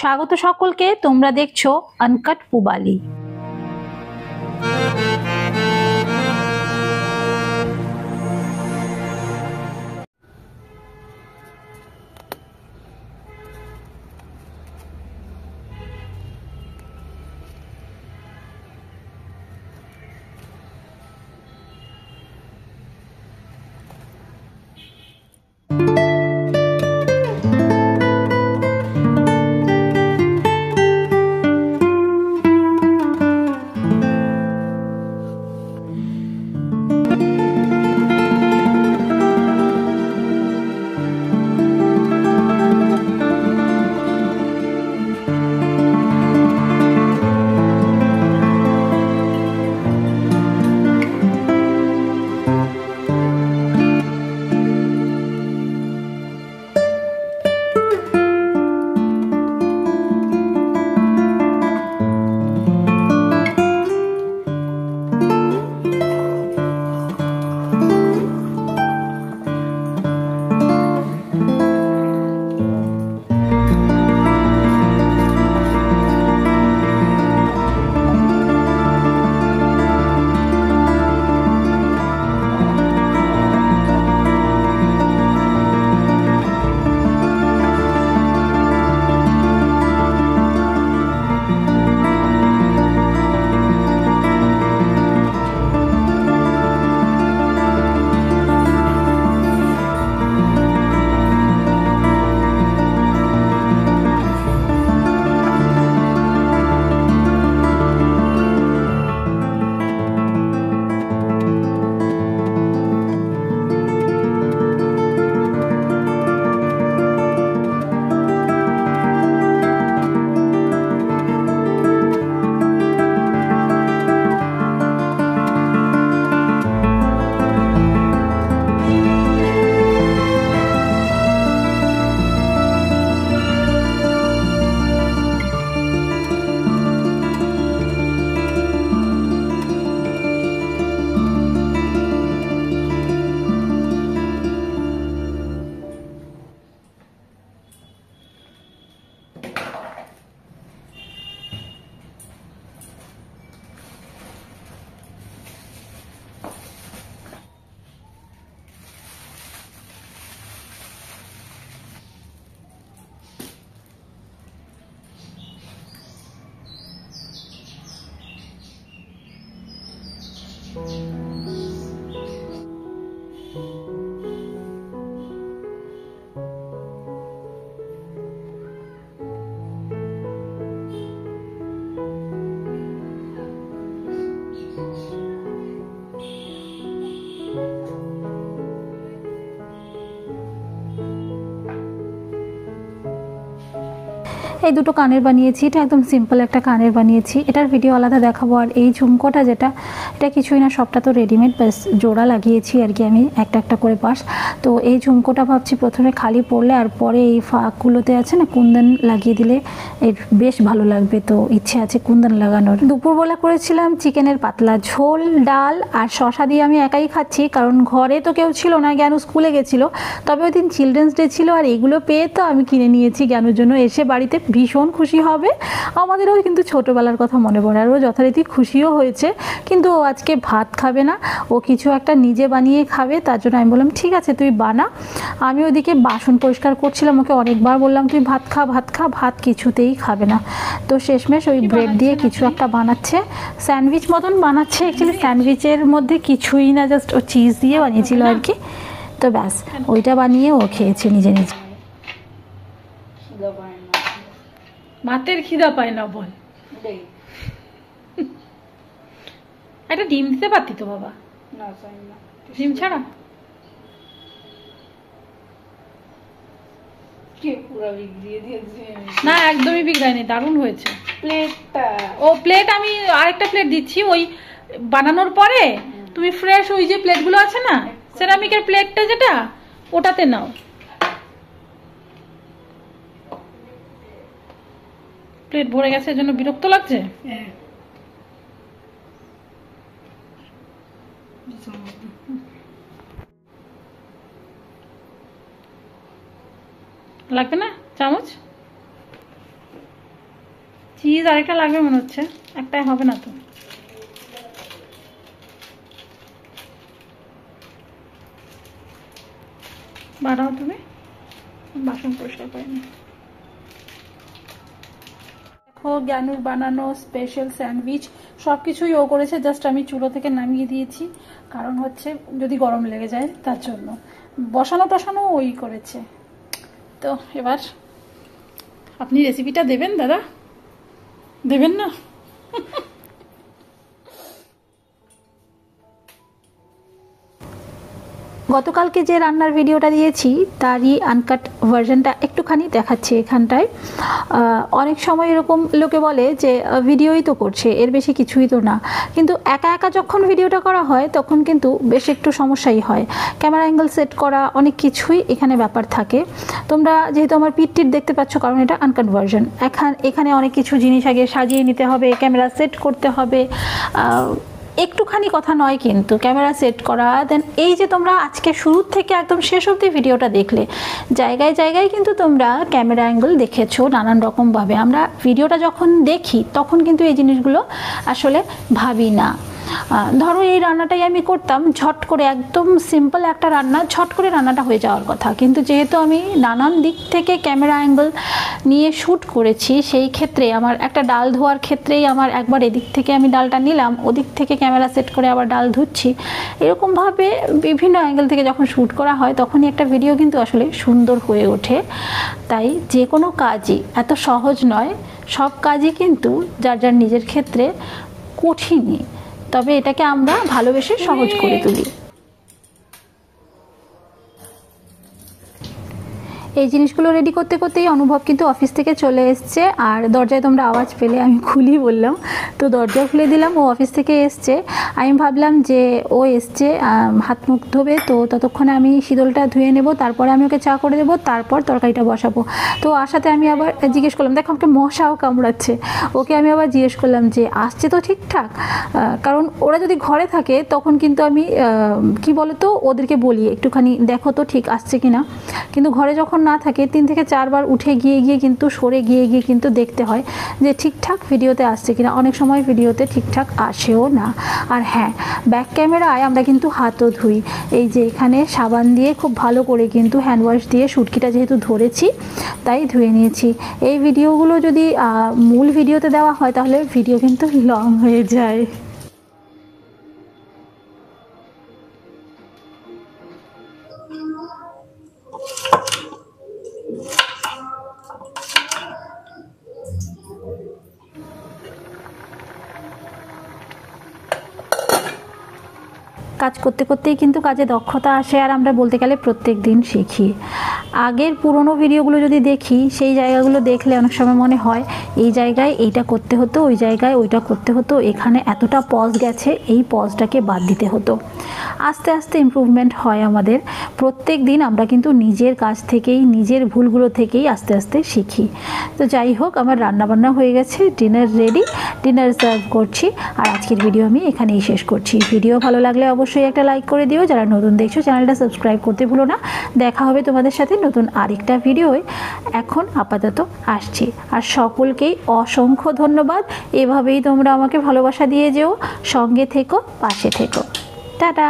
স্বাগত সকলকে। তোমরা দেখছো আনকাট পুবালি। এই দুটো কানের বানিয়েছি, এটা একদম সিম্পল একটা কানের বানিয়েছি, এটার ভিডিও আলাদা দেখাবো। আর এই ঝুমকোটা যেটা, এটা কিছুই না, সবটা তো রেডিমেড, ব্যাস জোড়া লাগিয়েছি আর কি আমি একটা একটা করে পাশ। তো এই ঝুমকোটা ভাবছি প্রথমে খালি পরলে আর পরে এই ফাঁকগুলোতে আছে না কুন্দন লাগিয়ে দিলে এর বেশ ভালো লাগবে। তো ইচ্ছে আছে কুন্দন লাগানোর। দুপুরবেলা করেছিলাম চিকেনের পাতলা ঝোল, ডাল আর শশা দিয়ে আমি একাই খাচ্ছি, কারণ ঘরে তো কেউ ছিল না, জ্ঞানু স্কুলে গেছিলো। তবে ওই দিন চিলড্রেন্স ডে ছিল আর এগুলো পেয়ে তো আমি কিনে নিয়েছি জ্ঞানুর জন্য। এসে বাড়িতে ভীষণ খুশি হবে, আমাদেরও কিন্তু ছোটোবেলার কথা মনে পড়ে। আর ও যথারীতি খুশিও হয়েছে, কিন্তু ও আজকে ভাত খাবে না, ও কিছু একটা নিজে বানিয়ে খাবে। তার জন্য আমি বললাম ঠিক আছে তুই বানা। আমি ওদিকে বাসন পরিষ্কার করছিলাম, ওকে অনেকবার বললাম তুই ভাত খা ভাত খা, ভাত কিছুতেই খাবে না। তো শেষমেশ ওই ব্রেড দিয়ে কিছু একটা বানাচ্ছে, স্যান্ডউইচ মতন বানাচ্ছে। অ্যাকচুয়ালি স্যান্ডউইচের মধ্যে কিছুই না, জাস্ট ও চিজ দিয়ে বানিয়েছিল আর কি। তো ব্যাস ওইটা বানিয়ে ও খেয়েছে নিজে নিজে। ভাতের খিদা পায় না বল, একটা ডিম দিতে পারতি তো বাবা। ডিম ছাড়া না, একদমই বিগড়ায়নি, দারুণ হয়েছে। ও প্লেট আমি আরেকটা প্লেট দিচ্ছি, ওই বানানোর পরে তুমি ফ্রেশ ওই যে প্লেটগুলো আছে না, সেরামিকের প্লেটটা যেটা, ওটাতে নাও। প্লেট ভরে গেছে এজন্য বিরক্ত লাগছে। লাগবে না চামচ? চিজ আরেকটা লাগবে মনে হচ্ছে, একটাই হবে না তো। বাড়াও তুমি, বাসন পরিষ্কার করে নি। দেখো জ্ঞানুর বানানো স্পেশাল স্যান্ডউইচ সবকিছুই ও করেছে, জাস্ট আমি চুলো থেকে নামিয়ে দিয়েছি, কারণ হচ্ছে যদি গরম লেগে যায় তার জন্য। বসানো টসানো ওই করেছে। তো এবার আপনি রেসিপিটা দেবেন দাদা, দেবেন না? গতকালকে যে রান্নার ভিডিওটা দিয়েছি তারই আনকাট ভার্জনটা একটুখানি দেখাচ্ছি এখানটায়। অনেক সময় এরকম লোকে বলে যে ভিডিওই তো করছে, এর বেশি কিছুই তো না, কিন্তু একা একা যখন ভিডিওটা করা হয় তখন কিন্তু বেশ একটু সমস্যাই হয়। ক্যামেরা অ্যাঙ্গেল সেট করা, অনেক কিছুই এখানে ব্যাপার থাকে। তোমরা যেহেতু আমার পিঠ দেখতে পাচ্ছ, কারণ এটা আনকাট ভার্জন, এখানে অনেক কিছু জিনিস আগে সাজিয়ে নিতে হবে, ক্যামেরা সেট করতে হবে। একটুখানি কথা নয় কিন্তু ক্যামেরা সেট করা। দেন এই যে তোমরা আজকে শুরু থেকে একদম শেষ অবধি ভিডিওটা দেখলে, জায়গায় জায়গায় কিন্তু তোমরা ক্যামেরা অ্যাঙ্গেল দেখেছো নানান রকমভাবে। আমরা ভিডিওটা যখন দেখি তখন কিন্তু এই জিনিসগুলো আসলে ভাবি না। ধরো এই রান্নাটাই আমি করতাম ঝট করে, একদম সিম্পল একটা রান্না, ঝট করে রান্নাটা হয়ে যাওয়ার কথা, কিন্তু যেহেতু আমি নানান দিক থেকে ক্যামেরা অ্যাঙ্গেল নিয়ে শ্যুট করেছি, সেই ক্ষেত্রে আমার একটা ডাল ধোয়ার ক্ষেত্রেই আমার একবার এদিক থেকে আমি ডালটা নিলাম, ওদিক থেকে ক্যামেরা সেট করে আবার ডাল ধুচ্ছি, এরকমভাবে বিভিন্ন অ্যাঙ্গেল থেকে যখন শ্যুট করা হয় তখনই একটা ভিডিও কিন্তু আসলে সুন্দর হয়ে ওঠে। তাই যে কোনো কাজই এত সহজ নয়, সব কাজই কিন্তু যার যার নিজের ক্ষেত্রে কঠিনই, তবে এটাকে আমরা ভালোবেসে সহজ করে তুলি। এই জিনিসগুলো রেডি করতে করতেই অনুভব কিন্তু অফিস থেকে চলে এসছে, আর দরজায় তোমরা আওয়াজ পেলে আমি খুলি বললাম, তো দরজা খুলে দিলাম, ও অফিস থেকে এসছে। আমি ভাবলাম যে ও এসছে হাত মুখ ধোবে, তো ততক্ষণে আমি শীতলটা ধুয়ে নেব, তারপরে আমি ওকে চা করে দেবো, তারপর তরকারিটা বসাবো। তো আসাতে আমি আবার জিজ্ঞেস করলাম, দেখো আমাকে মশাও কামড়াচ্ছে, ওকে আমি আবার জিজ্ঞেস করলাম যে আসছে তো ঠিকঠাক, কারণ ওরা যদি ঘরে থাকে তখন কিন্তু আমি কি বলো তো ওদেরকে বলি একটুখানি দেখো তো ঠিক আসছে কিনা, কিন্তু ঘরে যখন না থাকে 3 থেকে 4 বার উঠে গিয়ে কিন্তু সরে গিয়ে কিন্তু দেখতে হয় যে ঠিকঠাক ভিডিওতে আসছে কিনা। অনেক সময় ভিডিওতে ঠিকঠাক আসেও না। আর হ্যাঁ, ব্যাক ক্যামেরায় আমরা কিন্তু হাতও ধুই, এই যে এখানে সাবান দিয়ে খুব ভালো করে কিন্তু হ্যান্ড ওয়াশ দিয়ে শুটকিটা যেহেতু ধরেছি তাই ধুয়ে নিয়েছি। এই ভিডিওগুলো যদি মূল ভিডিওতে দেওয়া হয় তাহলে ভিডিও কিন্তু লং হয়ে যায়। কাজ করতে করতেই কিন্তু কাজে দক্ষতা আসে, আর আমরা বলতে গেলে প্রত্যেক দিন শিখি। আগের পুরনো ভিডিওগুলো যদি দেখি, সেই জায়গাগুলো দেখলে অনেক সময় মনে হয় এই জায়গায় এইটা করতে হতো, ওই জায়গায় ওইটা করতে হতো, এখানে এতটা পজ গেছে, এই পজটাকে বাদ দিতে হতো। আস্তে আস্তে ইমপ্রুভমেন্ট হয় আমাদের। প্রত্যেক দিন আমরা কিন্তু নিজের কাজ থেকেই, নিজের ভুলগুলো থেকেই আস্তে আস্তে শিখি। তো যাই হোক, আমার রান্নাবান্না হয়ে গেছে, ডিনার রেডি, ডিনার সার্ভ করছি। আর আজকের ভিডিও আমি এখানেই শেষ করছি। ভিডিও ভালো লাগলে অবশ্যই একটা লাইক করে দিও, যারা নতুন দেখছো চ্যানেলটা সাবস্ক্রাইব করতে ভুলো না। দেখা হবে তোমাদের সাথে নতুন আরেকটা ভিডিওয়। এখন আপাতত আসছি, আর সকলকেই অসংখ্য ধন্যবাদ। এভাবেই তোমরা আমাকে ভালোবাসা দিয়ে যেও, সঙ্গে থেকো, পাশে থেকো। টাটা।